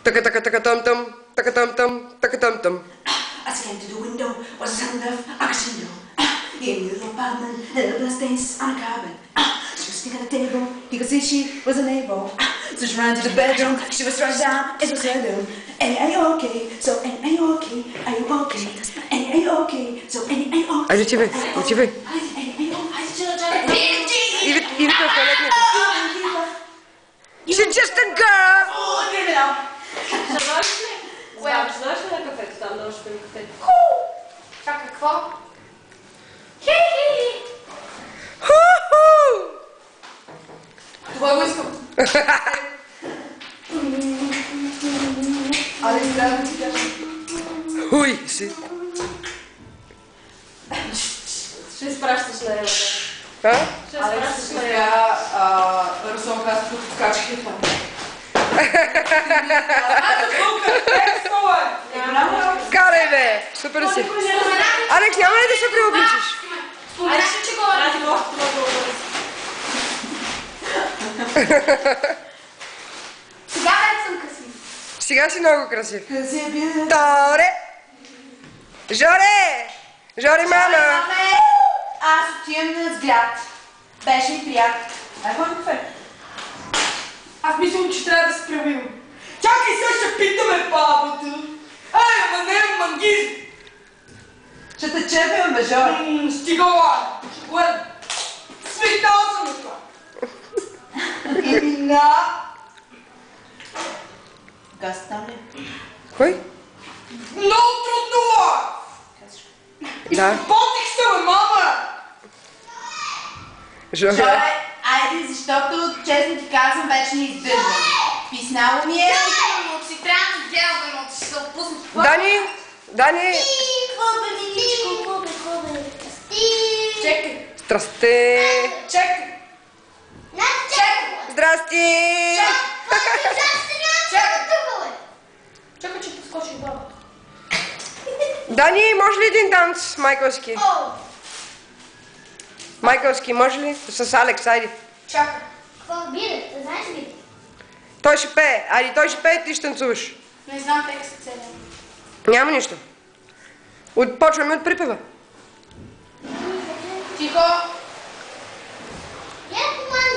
Така-така-така-там-там, така-там-там, така-там-там. As I came to the window was the sound of a casino. In the little apartment, little blood stains on the carpet. She was sitting at the table, you could see she was unable. So she ran to the bedroom, she was thrust down, it was her doom. Annie, are you okay? So Annie, are you okay? Are you okay? Annie, are you okay? So Annie, are you okay? Айде ти бе, ти бе. Иди в туалетния. She's just a girl! Знаеш ли на кафето там, да ще пием кафе? Чакай, какво? Това го искам. Алекс, трябва да ти кажа. Хуй си. Ще изпращаш на Елата. А? Ще изпращаш на Елата. Сега Руслан каза, тук покачки там. Карай бе! Супер си. Алекс, няма ли да се преобличиш? Споменаш ли, че говоря? Аз го още това говоря. Сега вече съм красив. Сега си много красив. Красив. Торе! Жоре! Жоре, мама! Аз отивам на взгляд. Беше ми приятно. Ай, мой кафе. Аз мислям, че трябва да се правим. Чакай, сега ще питаме бабата. Ай, ама не е мангизм. Ще те чепим, бе, Жори. Стига, ладно. Ще гледам. Свикнал съм на това. Имена. Газ там ли? Кой? Много трудно, Да. Изпотих се, бе, мама. Жоре. Жори, айде, защото честно ти казвам, вече не издържам. Писнало ми е. От си трябва да гледам, от ще се опусна. Дани! Дани! Какво бе, Ниничко, какво бе? Чекай. Здрасти! Чекай. Здрасти! Чакай, че поскочи баба. Дани, може ли един танц майкълски? Майкълски, може ли? С Алекс, айде. Чакай. Какво биде? Да знаеш ли? Той ще пее. Айде, той ще пее, ти ще танцуваш. Не знам текста целия. Няма нищо. Почваме от припева. Тихо. Я помага